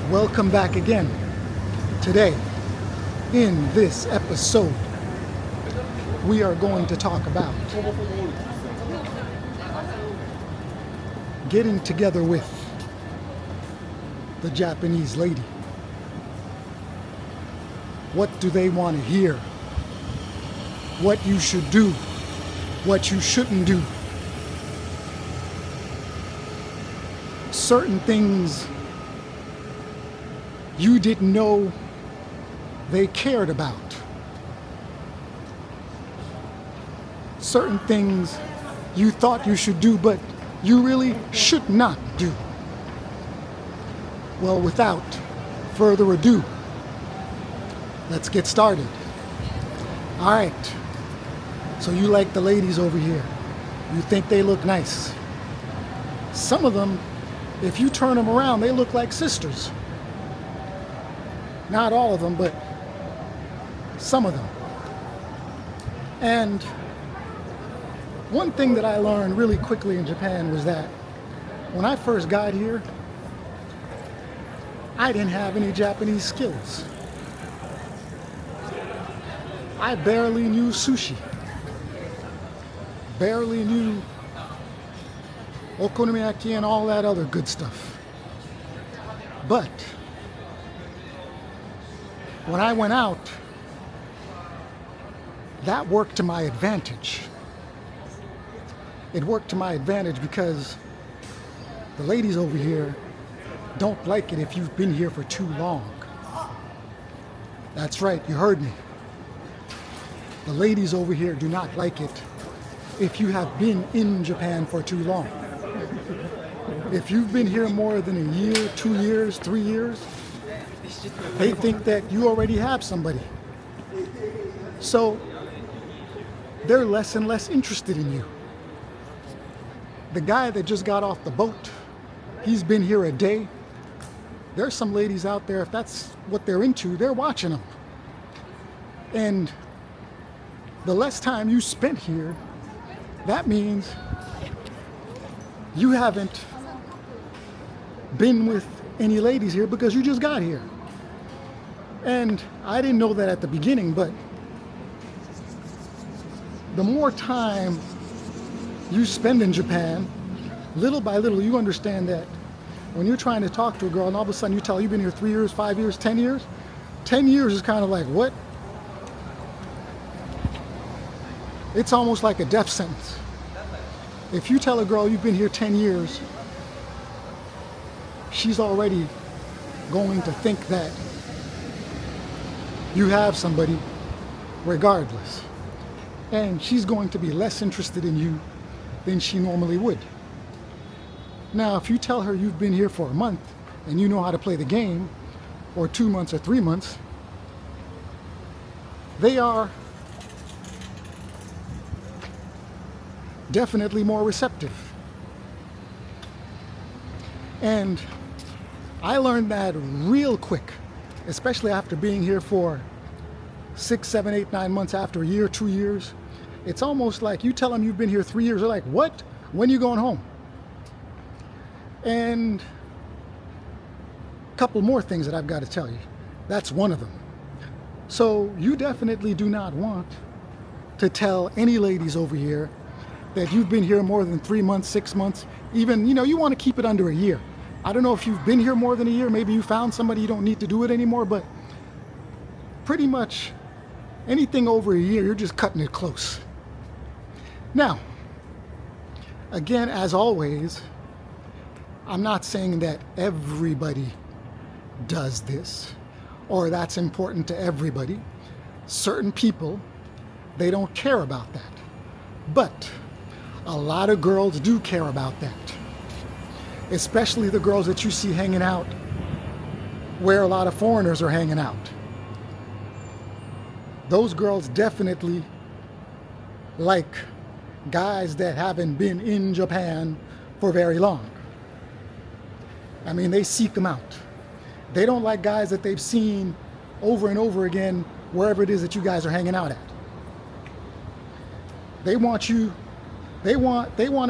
Welcome back again. Today, in this episode, we are going to talk about getting together with the Japanese lady. What do they want to hear? What you should do? What you shouldn't do? Certain things you didn't know they cared about. Certain things you thought you should do, but you really should not do. Well, without further ado, let's get started. All right, so you like the ladies over here. You think they look nice. Some of them, if you turn them around, they look like sisters. Not all of them, but some of them. And one thing that I learned really quickly in Japan was that when I first got here, I didn't have any Japanese skills. I barely knew sushi. Barely knew okonomiyaki and all that other good stuff. But when I went out, that worked to my advantage. It worked to my advantage because the ladies over here don't like it if you've been here for too long. That's right, you heard me. The ladies over here do not like it if you have been in Japan for too long. If you've been here more than a year, 2 years, 3 years, they think that you already have somebody. So they're less and less interested in you. The guy that just got off the boat, he's been here a day. There's some ladies out there, if that's what they're into, they're watching them. And the less time you spent here, that means you haven't been with any ladies here because you just got here. And I didn't know that at the beginning, but the more time you spend in Japan, little by little, you understand that when you're trying to talk to a girl and all of a sudden you tell her you've been here 3 years, 5 years, 10 years, 10 years is kind of like, what? It's almost like a death sentence. If you tell a girl you've been here 10 years, she's already going to think that you have somebody regardless. And she's going to be less interested in you than she normally would. Now, if you tell her you've been here for a month and you know how to play the game, or 2 months or 3 months, they are definitely more receptive. And I learned that real quick, especially after being here for 6, 7, 8, 9 months, after a year, 2 years. It's almost like you tell them you've been here 3 years, they're like, what? When are you going home? And a couple more things that I've got to tell you. That's one of them. So you definitely do not want to tell any ladies over here that you've been here more than 3 months, 6 months, even, you want to keep it under a year. I don't know if you've been here more than a year, maybe you found somebody, you don't need to do it anymore, but pretty much anything over a year, you're just cutting it close. Now, again, as always, I'm not saying that everybody does this or that's important to everybody. Certain people, they don't care about that. But a lot of girls do care about that. Especially the girls that you see hanging out where a lot of foreigners are hanging out. Those girls definitely like guys that haven't been in Japan for very long. I mean, they seek them out. They don't like guys that they've seen over and over again wherever it is that you guys are hanging out at. They want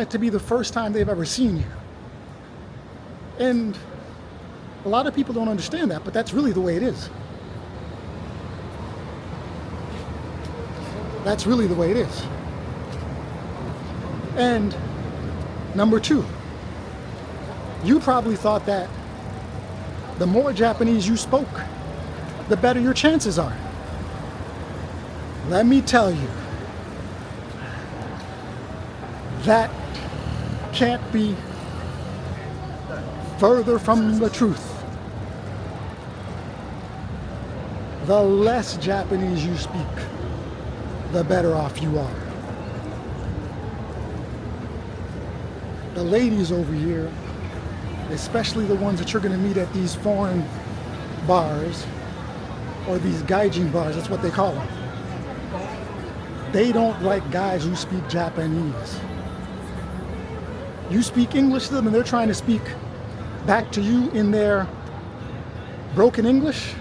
it to be the first time they've ever seen you. And A lot of people don't understand that, but that's really the way it is. That's really the way it is. And number two, you probably thought that the more Japanese you spoke, the better your chances are. Let me tell you, that can't be further from the truth. The less Japanese you speak, the better off you are. The ladies over here, especially the ones that you're going to meet at these foreign bars, or these gaijin bars, that's what they call them. They don't like guys who speak Japanese. You speak English to them and they're trying to speak back to you in their broken English.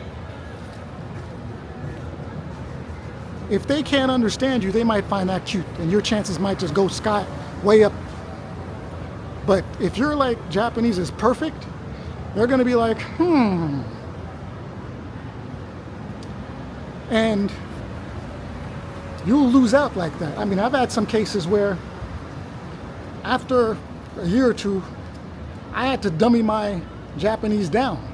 If they can't understand you, they might find that cute and your chances might just go sky way up. But if you're like Japanese is perfect, they're going to be like, and you'll lose out like that. I mean, I've had some cases where after a year or two, I had to dummy my Japanese down.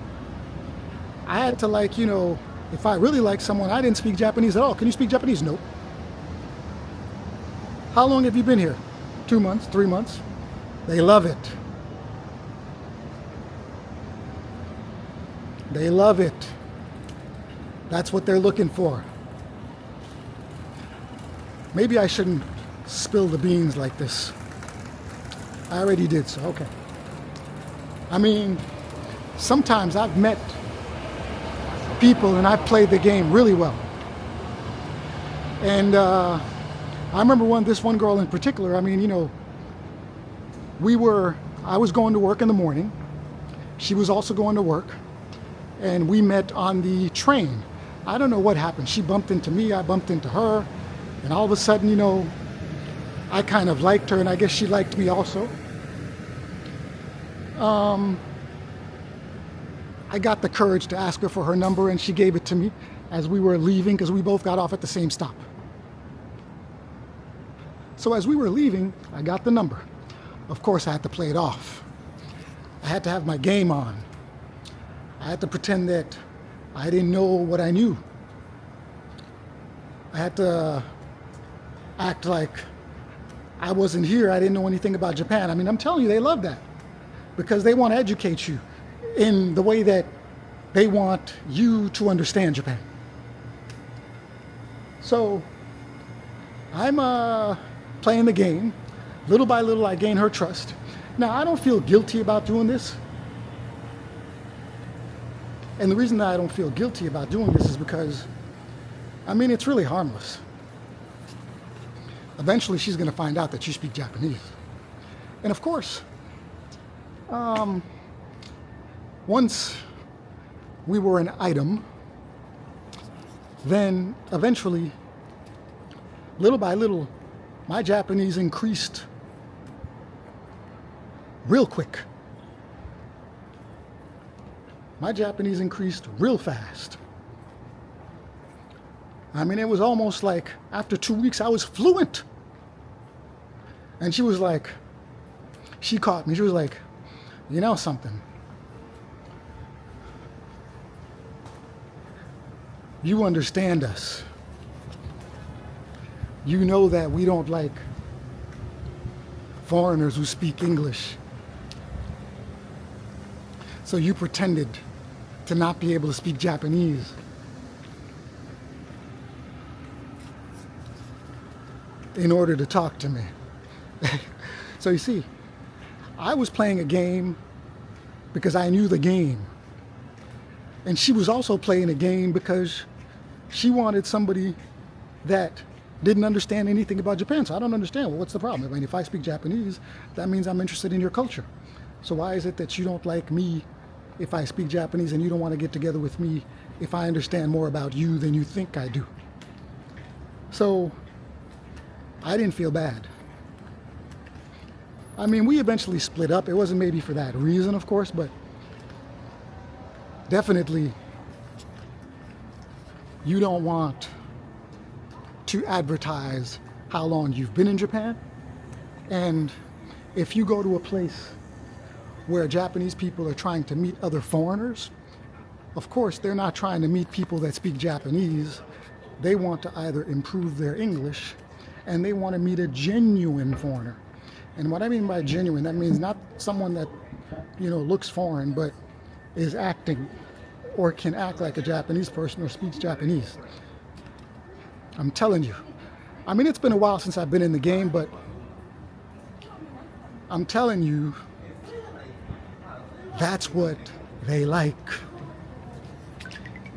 I had to, like, you know, if I really like someone, I didn't speak Japanese at all. Can you speak Japanese? Nope. How long have you been here? 2 months, 3 months? They love it. They love it. That's what they're looking for. Maybe I shouldn't spill the beans like this. I already did, so okay. I mean, sometimes I've met people and I've played the game really well. And I remember this one girl in particular, I mean, you know, I was going to work in the morning. She was also going to work. And we met on the train. I don't know what happened. She bumped into me, I bumped into her. And all of a sudden, you know, I kind of liked her and I guess she liked me also. I got the courage to ask her for her number and she gave it to me as we were leaving because we both got off at the same stop. So as we were leaving, I got the number. Of course, I had to play it off. I had to have my game on. I had to pretend that I didn't know what I knew. I had to act like I wasn't here. I didn't know anything about Japan. I mean, I'm telling you, they love that because they want to educate you in the way that they want you to understand Japan. So I'm playing the game. Little by little, I gain her trust. Now, I don't feel guilty about doing this. And the reason that I don't feel guilty about doing this is because, I mean, it's really harmless. Eventually, she's going to find out that you speak Japanese. And of course, once we were an item, then eventually, little by little, my Japanese increased real quick. My Japanese increased real fast. I mean, it was almost like after 2 weeks, I was fluent. And she was like, she caught me. She was like, you know something? You understand us. You know that we don't like foreigners who speak English. So you pretended to not be able to speak Japanese. In order to talk to me. So you see, I was playing a game because I knew the game. And she was also playing a game because she wanted somebody that didn't understand anything about Japan. So I don't understand. Well, what's the problem? I mean, if I speak Japanese, that means I'm interested in your culture. So why is it that you don't like me if I speak Japanese and you don't want to get together with me if I understand more about you than you think I do? So I didn't feel bad. I mean, we eventually split up. It wasn't maybe for that reason, of course, but definitely you don't want to advertise how long you've been in Japan. And if you go to a place where Japanese people are trying to meet other foreigners, of course, they're not trying to meet people that speak Japanese. They want to either improve their English, and they want to meet a genuine foreigner. And what I mean by genuine, that means not someone that, looks foreign, but is acting or can act like a Japanese person or speaks Japanese. I'm telling you. I mean, it's been a while since I've been in the game, but I'm telling you, that's what they like.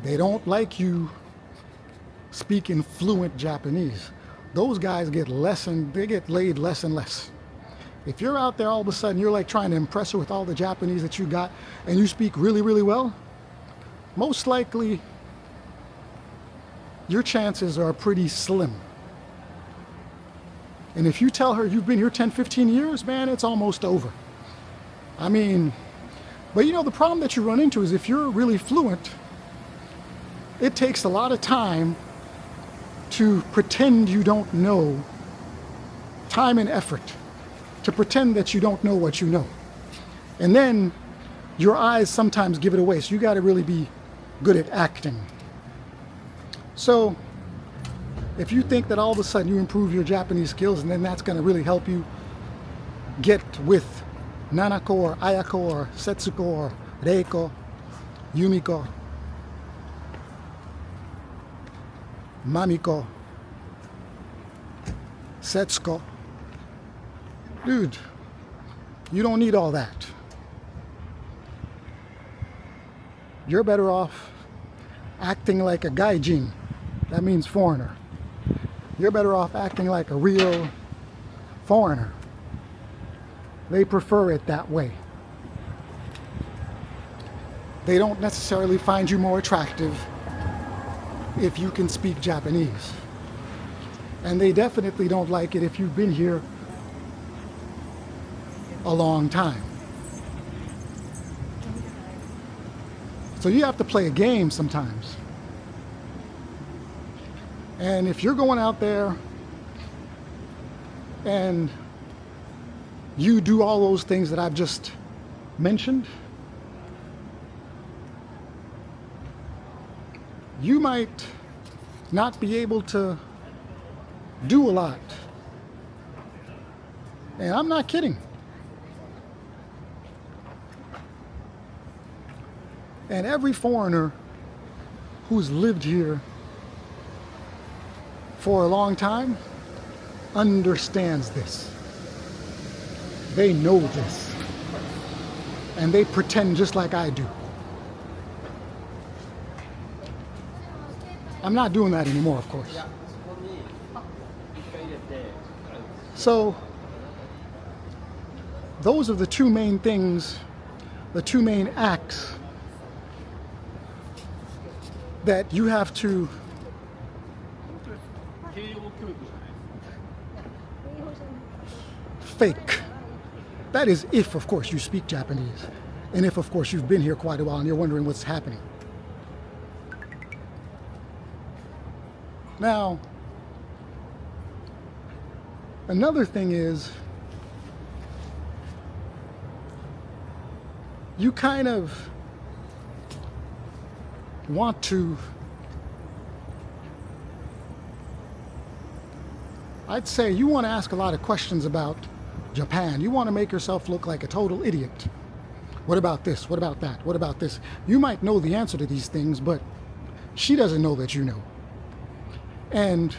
They don't like you speaking fluent Japanese. Those guys get they get laid less and less. If you're out there all of a sudden, you're like trying to impress her with all the Japanese that you got, and you speak really, really well, most likely your chances are pretty slim. And if you tell her you've been here 10, 15 years, man, it's almost over. I mean, but the problem that you run into is if you're really fluent, it takes a lot of time to pretend you don't know, time and effort, to pretend that you don't know what you know. And then your eyes sometimes give it away, so you got to really be good at acting. So if you think that all of a sudden you improve your Japanese skills and then that's going to really help you get with Nanako or Ayako or Setsuko or Reiko, Yumiko, Mamiko, Setsuko, dude, you don't need all that. You're better off acting like a gaijin. That means foreigner. You're better off acting like a real foreigner. They prefer it that way. They don't necessarily find you more attractive if you can speak Japanese. And they definitely don't like it if you've been here a long time. So you have to play a game sometimes. And if you're going out there and you do all those things that I've just mentioned, you might not be able to do a lot. And I'm not kidding. And every foreigner who's lived here for a long time understands this. They know this. And they pretend just like I do. I'm not doing that anymore, of course. So, those are the two main things, the two main acts that you have to fake. That is if, of course, you speak Japanese. And if, of course, you've been here quite a while and you're wondering what's happening. Now, another thing is, you kind of want to, I'd say you want to ask a lot of questions about Japan. You want to make yourself look like a total idiot. What about this? What about that? What about this? You might know the answer to these things, but she doesn't know that you know. And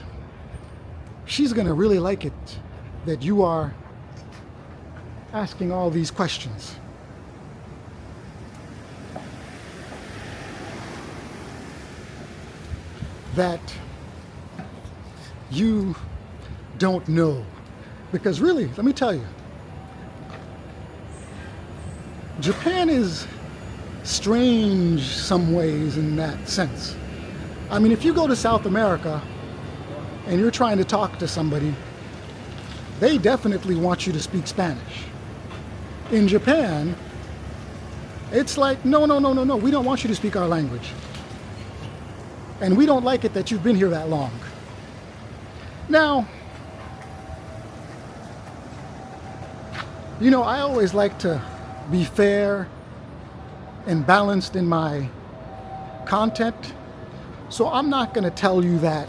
she's going to really like it that you are asking all these questions. That you don't know. Because really, let me tell you, Japan is strange some ways in that sense. I mean, if you go to South America and you're trying to talk to somebody, they definitely want you to speak Spanish. In Japan, It's like, no, no, no, no, no. We don't want you to speak our language. And we don't like it that you've been here that long. Now, I always like to be fair and balanced in my content. So I'm not going to tell you that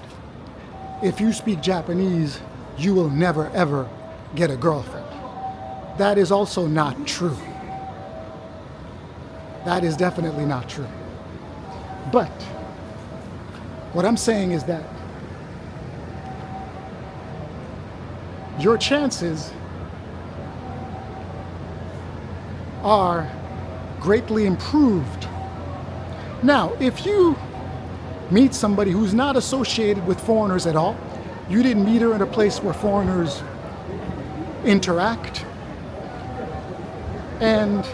if you speak Japanese, you will never ever get a girlfriend. That is also not true. That is definitely not true. But what I'm saying is that your chances are greatly improved. Now, if you meet somebody who's not associated with foreigners at all, you didn't meet her in a place where foreigners interact, and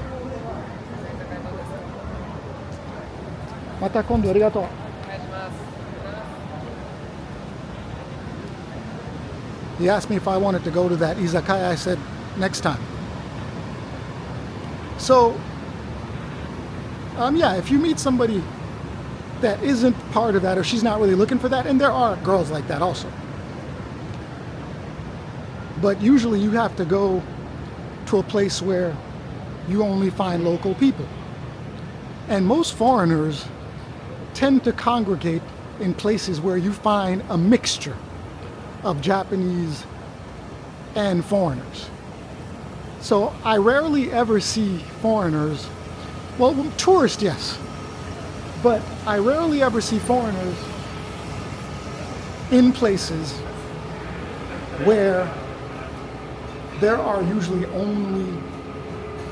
mata kondo arigatou. He asked me if I wanted to go to that izakaya. I said, next time. So, yeah, if you meet somebody that isn't part of that, or she's not really looking for that, and there are girls like that also. But usually you have to go to a place where you only find local people. And most foreigners tend to congregate in places where you find a mixture of Japanese and foreigners. So I rarely ever see foreigners, well, tourists, yes, but I rarely ever see foreigners in places where there are usually only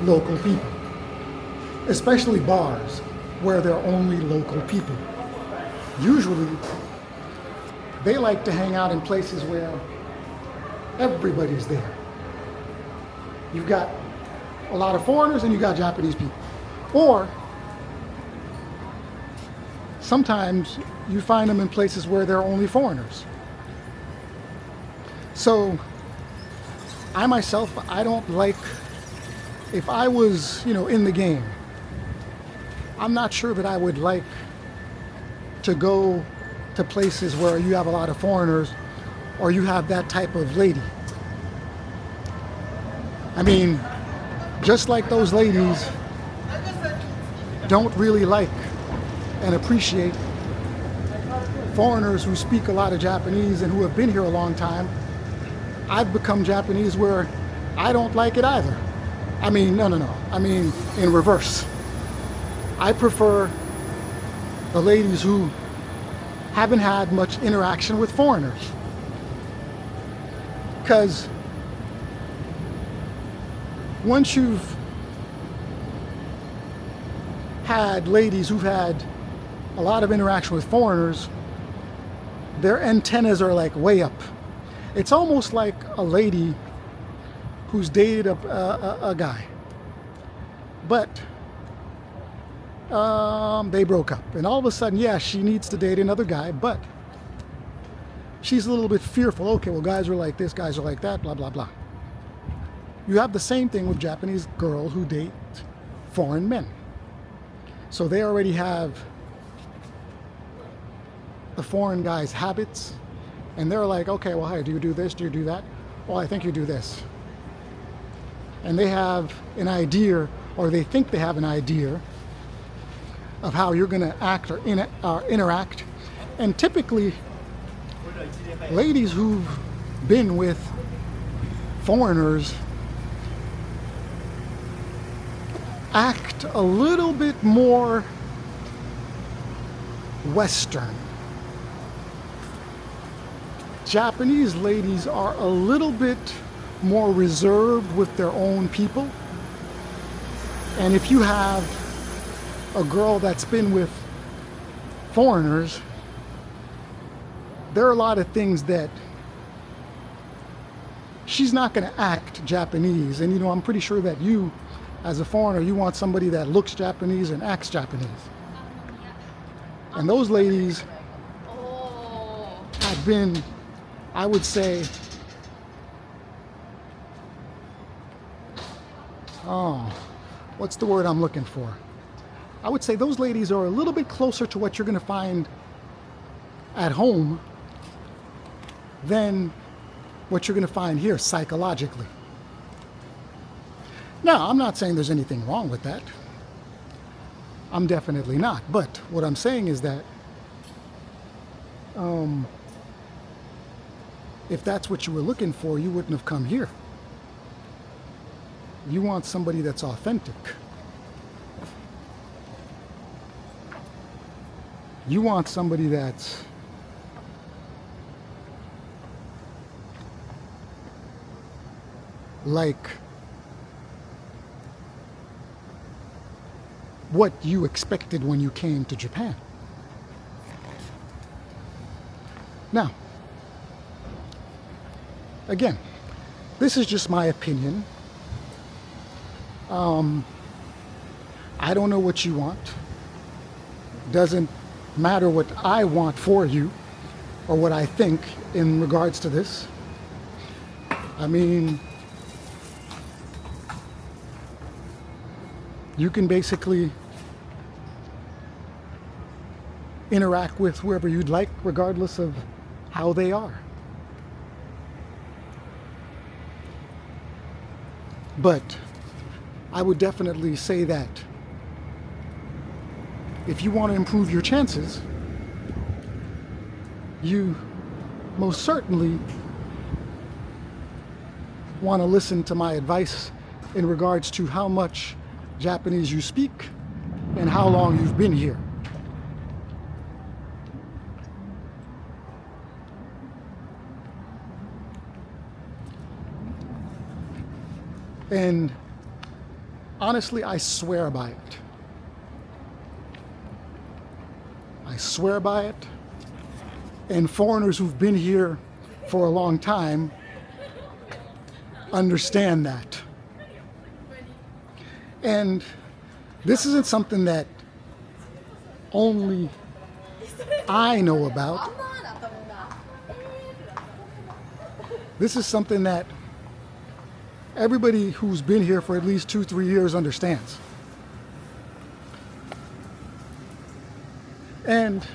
local people, especially bars where there are only local people. Usually, they like to hang out in places where everybody's there. You've got a lot of foreigners and you got Japanese people. Or sometimes you find them in places where there are only foreigners. So I myself, I don't like, if I was, in the game, I'm not sure that I would like to go to places where you have a lot of foreigners or you have that type of lady. I mean, just like those ladies don't really like and appreciate foreigners who speak a lot of Japanese and who have been here a long time, I've become Japanese where I don't like it either. I mean, no. I mean, in reverse. I prefer the ladies who haven't had much interaction with foreigners. Because once you've had ladies who've had a lot of interaction with foreigners, their antennas are like way up. It's almost like a lady who's dated a guy, but they broke up, and all of a sudden, yeah, she needs to date another guy, but she's a little bit fearful. Okay, well, guys are like this, guys are like that, blah, blah, blah. You have the same thing with Japanese girls who date foreign men. So they already have the foreign guy's habits, and they're like, okay, well, hey, do you do this? Do you do that? Well, I think you do this. And they have an idea, or they think they have an idea of how you're going to act or interact. And typically, ladies who've been with foreigners act a little bit more Western. Japanese ladies are a little bit more reserved with their own people. And if you have a girl that's been with foreigners, there are a lot of things that she's not going to act Japanese. And I'm pretty sure that you, as a foreigner, you want somebody that looks Japanese and acts Japanese. And those ladies have been, I would say, what's the word I'm looking for? I would say those ladies are a little bit closer to what you're going to find at home than what you're going to find here psychologically. Now, I'm not saying there's anything wrong with that. I'm definitely not. But what I'm saying is that if that's what you were looking for, you wouldn't have come here. You want somebody that's authentic. You want somebody that's like what you expected when you came to Japan. Now, again, this is just my opinion. I don't know what you want. Doesn't matter what I want for you or what I think in regards to this. I mean, you can basically interact with whoever you'd like, regardless of how they are. But I would definitely say that if you want to improve your chances, you most certainly want to listen to my advice in regards to how much Japanese you speak and how long you've been here. And honestly, I swear by it. I swear by it. And foreigners who've been here for a long time understand that. And this isn't something that only I know about. This is something that everybody who's been here for at least 2-3 years understands. And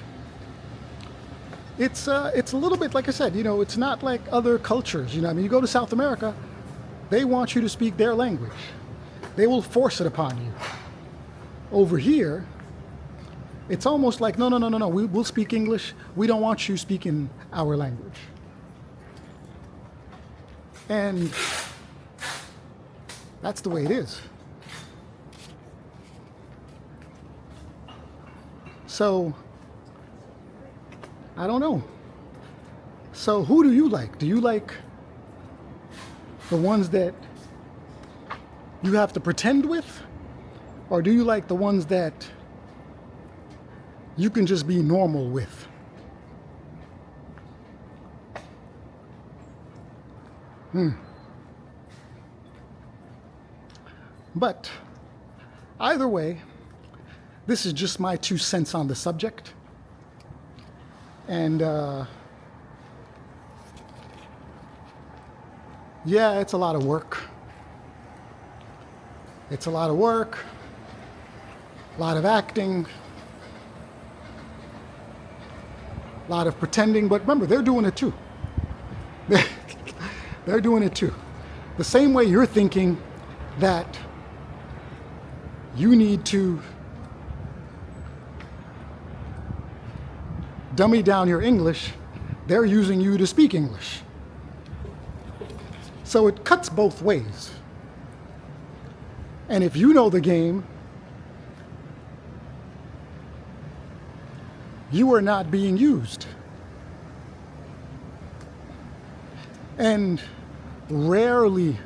it's a little bit, like I said, it's not like other cultures. I mean, you go to South America, they want you to speak their language. They will force it upon you. Over here, it's almost like, no, we'll speak English. We don't want you speaking our language. And that's the way it is. So, I don't know. So who do you like? Do you like the ones that you have to pretend with? Or do you like the ones that you can just be normal with? But either way, this is just my 2 cents on the subject. And yeah, it's a lot of work. It's a lot of work, a lot of acting, a lot of pretending. But remember, they're doing it too. They're doing it too. The same way you're thinking that you need to dummy down your English, they're using you to speak English. So it cuts both ways. And if you know the game, you are not being used. And rarely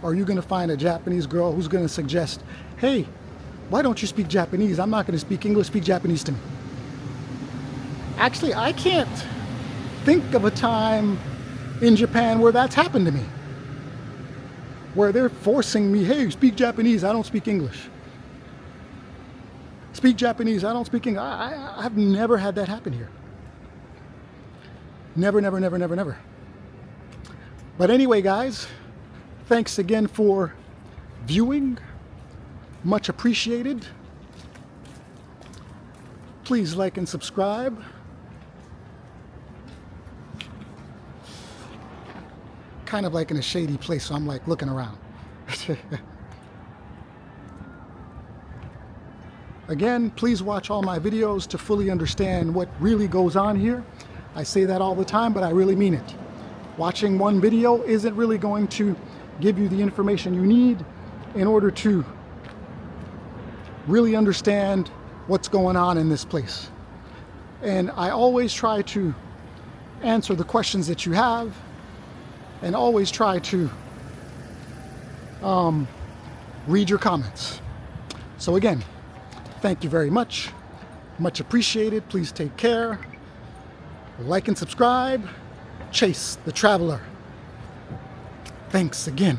are you going to find a Japanese girl who's going to suggest, hey, why don't you speak Japanese? I'm not going to speak English, speak Japanese to me. Actually, I can't think of a time in Japan where that's happened to me. Where they're forcing me, hey, speak Japanese, I don't speak English. Speak Japanese, I don't speak English. I've never had that happen here. Never, never, never, never, never. But anyway, guys, thanks again for viewing. Much appreciated. Please like and subscribe. Kind of like in a shady place, so I'm like looking around. Again, please watch all my videos to fully understand what really goes on here. I say that all the time, but I really mean it. Watching one video isn't really going to give you the information you need in order to really understand what's going on in this place. And I always try to answer the questions that you have, and always try to read your comments. So again, thank you very much. Much appreciated. Please take care. Like and subscribe. Chase the Traveler. Thanks again.